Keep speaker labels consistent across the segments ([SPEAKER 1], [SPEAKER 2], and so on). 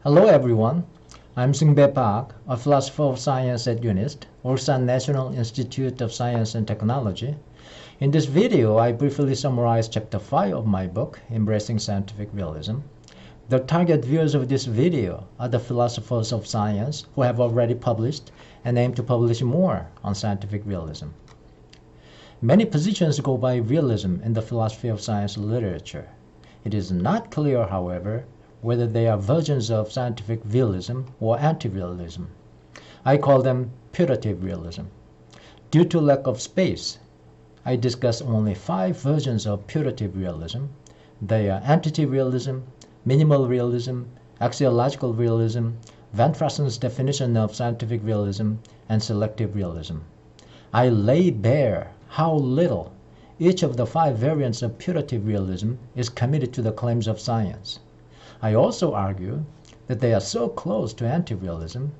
[SPEAKER 1] Hello everyone, I'm Singbe Park, a philosopher of science at UNIST, Ulsan National Institute of Science and Technology. In this video, I briefly summarize Chapter 5 of my book, Embracing Scientific Realism. The target viewers of this video are the philosophers of science who have already published and aim to publish more on scientific realism. Many positions go by realism in the philosophy of science literature. It is not clear, however, whether they are versions of scientific realism or antirealism. I call them putative realism. Due to lack of space, I discuss only 5 versions of putative realism. They are antirealism, minimal realism, axiological realism, Van Fraassen's definition of scientific realism, and selective realism. I lay bare how little each of the 5 variants of putative realism is committed to the claims of science. I also argue that they are so close to antirealism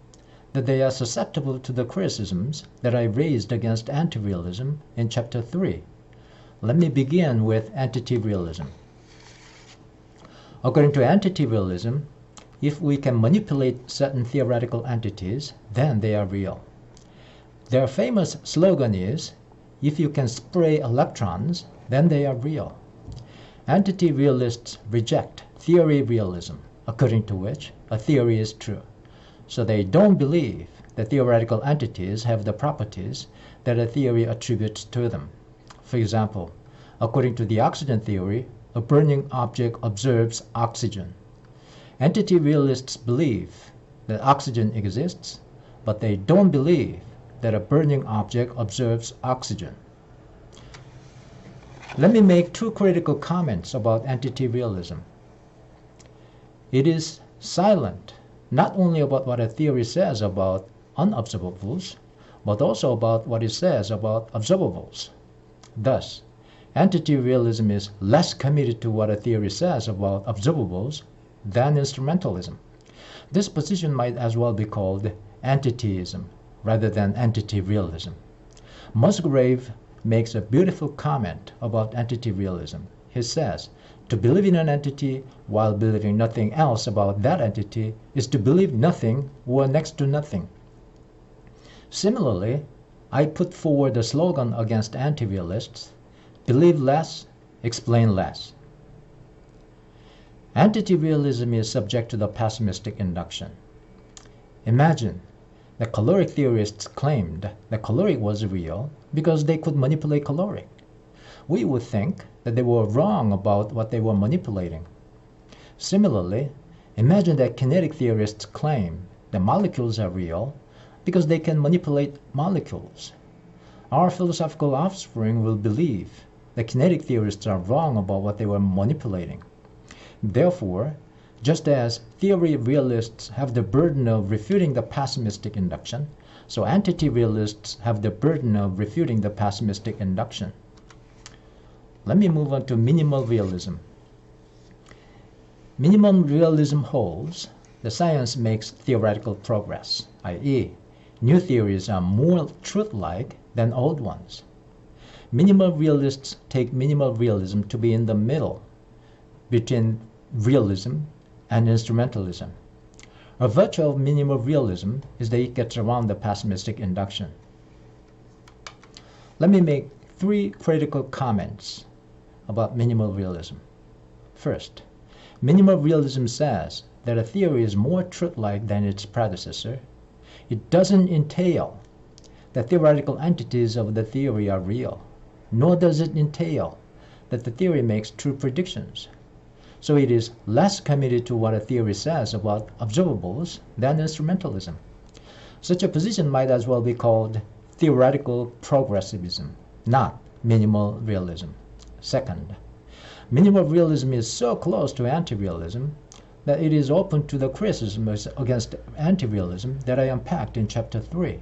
[SPEAKER 1] that they are susceptible to the criticisms that I raised against antirealism in Chapter 3. Let me begin with antirealism. According to antirealism, if we can manipulate certain theoretical entities, then they are real. Their famous slogan is, if you can spray electrons, then they are real. Anti-realists reject theory realism, according to which a theory is true. So they don't believe that theoretical entities have the properties that a theory attributes to them. For example, according to the oxygen theory, a burning object absorbs oxygen. Anti-realists believe that oxygen exists, but they don't believe that a burning object absorbs oxygen. Let me make 2 critical comments about anti-realism. It is silent not only about what a theory says about unobservables, but also about what it says about observables. Thus, anti-realism is less committed to what a theory says about observables than instrumentalism. This position might as well be called antitheism rather than anti-realism. Musgrave makes a beautiful comment about anti-realism. He says, to believe in an entity while believing nothing else about that entity is to believe nothing or next to nothing. Similarly, I put forward the slogan against anti-realists, believe less, explain less. Anti-realism is subject to the pessimistic induction. Imagine the caloric theorists claimed that caloric was real because they could manipulate caloric. We would think that they were wrong about what they were manipulating. Similarly, imagine that kinetic theorists claim that molecules are real because they can manipulate molecules. Our philosophical offspring will believe that kinetic theorists are wrong about what they were manipulating. Therefore, just as theory realists have the burden of refuting the pessimistic induction, so anti-realists have the burden of refuting the pessimistic induction. Let me move on to minimal realism. Minimal realism holds that science makes theoretical progress, i.e., new theories are more truth-like than old ones. Minimal realists take minimal realism to be in the middle between realism and instrumentalism. A virtue of minimal realism is that it gets around the pessimistic induction. Let me make 3 critical comments about minimal realism. First, minimal realism says that a theory is more truth-like than its predecessor. It doesn't entail that theoretical entities of the theory are real, nor does it entail that the theory makes true predictions. So it is less committed to what a theory says about observables than instrumentalism. Such a position might as well be called theoretical progressivism, not minimal realism. Second, minimal realism is so close to anti-realism that it is open to the criticisms against anti-realism that I unpacked in Chapter 3.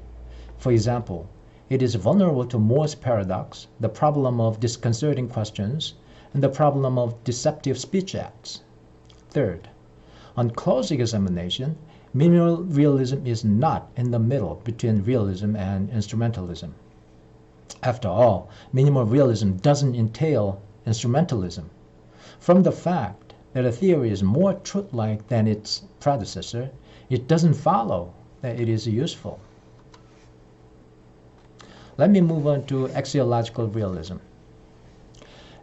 [SPEAKER 1] For example, it is vulnerable to Moore's paradox, the problem of disconcerting questions, and the problem of deceptive speech acts. Third, on close examination, minimal realism is not in the middle between realism and instrumentalism. After all, minimal realism doesn't entail instrumentalism. From the fact that a theory is more truth-like than its predecessor, it doesn't follow that it is useful. Let me move on to axiological realism.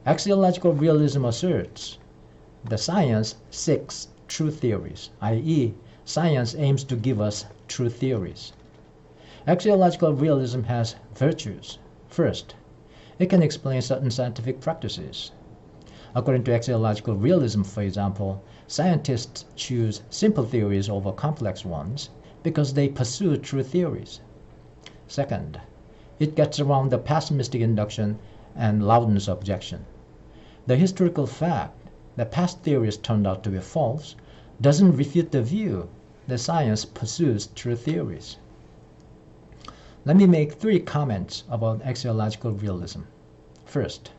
[SPEAKER 1] Axiological realism asserts the science seeks true theories, i.e., science aims to give us true theories. Axiological realism has virtues. First, it can explain certain scientific practices. According to axiological realism, for example, scientists choose simple theories over complex ones because they pursue true theories. Second, it gets around the pessimistic induction and Loudon's objection. The historical fact that past theories turned out to be false doesn't refute the view that science pursues true theories. Let me make 3 comments about axiological realism. First,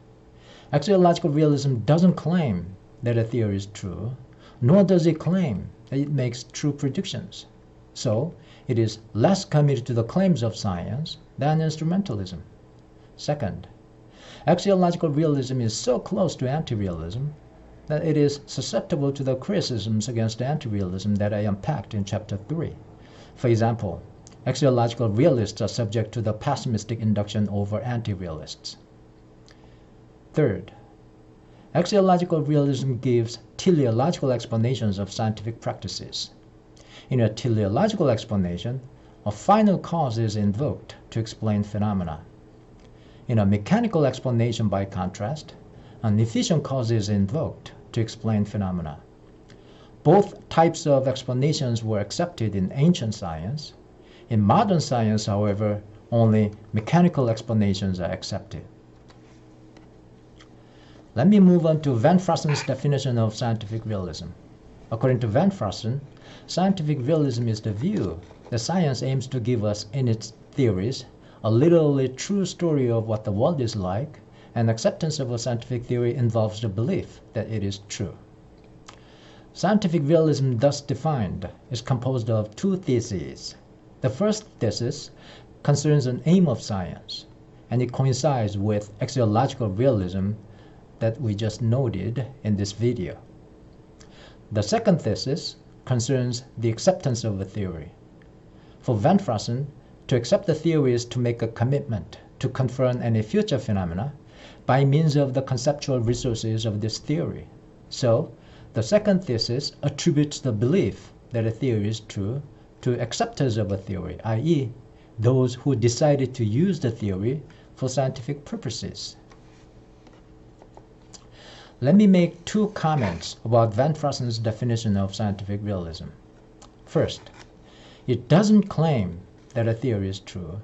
[SPEAKER 1] axiological realism doesn't claim that a theory is true, nor does it claim that it makes true predictions. So, it is less committed to the claims of science than instrumentalism. Second, axiological realism is so close to antirealism that it is susceptible to the criticisms against antirealism that I unpacked in Chapter 3. For example, axiological realists are subject to the pessimistic induction over antirealists. Third, axiological realism gives teleological explanations of scientific practices. In a teleological explanation, a final cause is invoked to explain phenomena. In a mechanical explanation, by contrast, an efficient cause is invoked to explain phenomena. Both types of explanations were accepted in ancient science. In modern science, however, only mechanical explanations are accepted. Let me move on to Van Fraassen's definition of scientific realism. According to Van Fraassen, scientific realism is the view that science aims to give us in its theories a literally true story of what the world is like, and acceptance of a scientific theory involves the belief that it is true. Scientific realism, thus defined, is composed of 2 theses. The first thesis concerns an aim of science, and it coincides with axiological realism that we just noted in this video. The second thesis concerns the acceptance of a theory. For Van Fraassen, to accept the theory is to make a commitment to confirm any future phenomena by means of the conceptual resources of this theory. So, the second thesis attributes the belief that a theory is true to acceptors of a theory, i.e., those who decided to use the theory for scientific purposes. Let me make 2 comments about Van Fraassen's definition of scientific realism. First, it doesn't claim that a theory is true,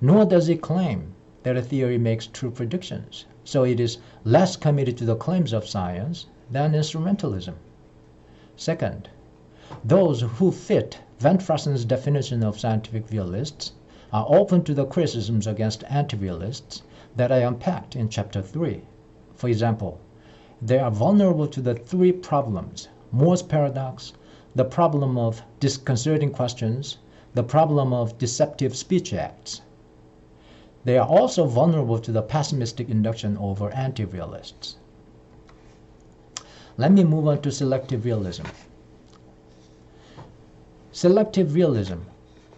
[SPEAKER 1] nor does it claim that a theory makes true predictions, so it is less committed to the claims of science than instrumentalism. Second, those who fit Van Fraassen's definition of scientific realists are open to the criticisms against anti-realists that I unpacked in Chapter 3. For example, they are vulnerable to the 3 problems: Moore's paradox, the problem of disconcerting questions, the problem of deceptive speech acts. They are also vulnerable to the pessimistic induction over anti-realists. Let me move on to selective realism. Selective realism,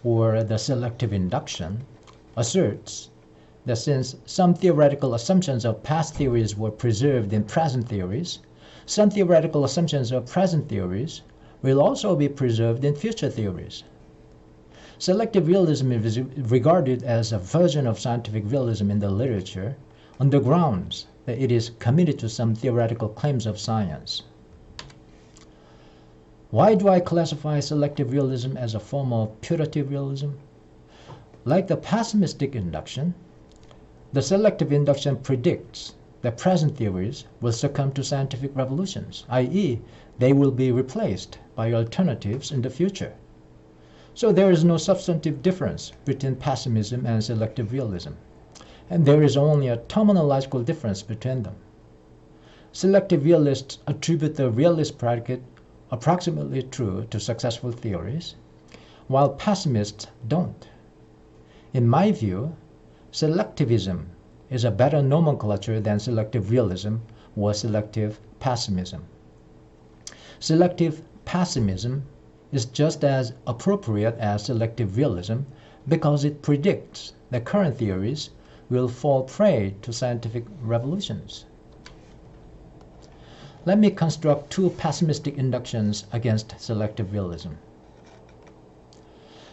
[SPEAKER 1] or the selective induction, asserts that since some theoretical assumptions of past theories were preserved in present theories, some theoretical assumptions of present theories will also be preserved in future theories. Selective realism is regarded as a version of scientific realism in the literature on the grounds that it is committed to some theoretical claims of science. Why do I classify selective realism as a form of putative realism? Like the pessimistic induction, the selective induction predicts that present theories will succumb to scientific revolutions, i.e., they will be replaced by alternatives in the future. So there is no substantive difference between pessimism and selective realism, and there is only a terminological difference between them. Selective realists attribute the realist predicate approximately true to successful theories, while pessimists don't. In my view, selectivism is a better nomenclature than selective realism or selective pessimism. Selective pessimism is just as appropriate as selective realism because it predicts that current theories will fall prey to scientific revolutions. Let me construct two pessimistic inductions against selective realism.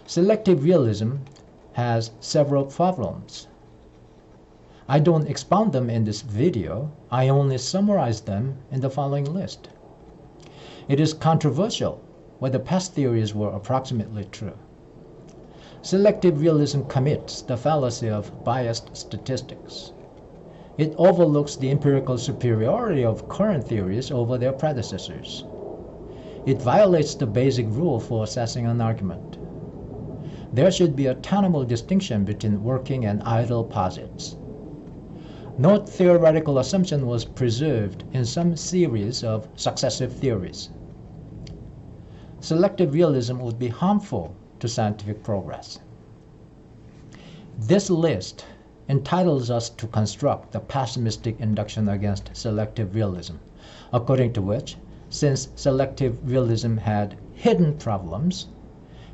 [SPEAKER 1] Selective realism has several problems. I don't expound them in this video, I only summarize them in the following list. It is controversial whether past theories were approximately true. Selective realism commits the fallacy of biased statistics. It overlooks the empirical superiority of current theories over their predecessors. It violates the basic rule for assessing an argument. There should be a tenable distinction between working and idle posits. No theoretical assumption was preserved in some series of successive theories. Selective realism would be harmful to scientific progress. This list entitles us to construct the pessimistic induction against selective realism, according to which, since selective realism had hidden problems,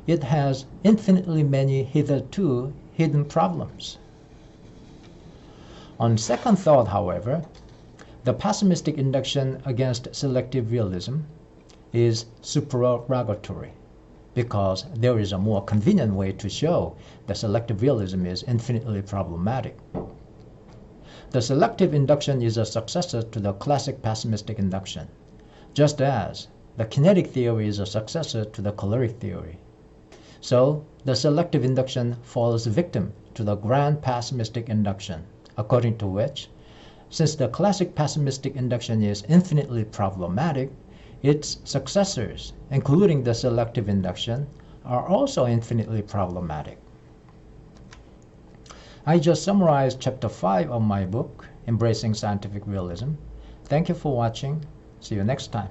[SPEAKER 1] it has infinitely many hitherto hidden problems. On second thought, however, the pessimistic induction against selective realism is supererogatory, because there is a more convenient way to show that selective realism is infinitely problematic. The selective induction is a successor to the classic pessimistic induction, just as the kinetic theory is a successor to the caloric theory. So, the selective induction falls victim to the grand pessimistic induction, according to which, since the classic pessimistic induction is infinitely problematic, its successors, including the selective induction, are also infinitely problematic. I just summarized Chapter 5 of my book, Embracing Scientific Realism. Thank you for watching. See you next time.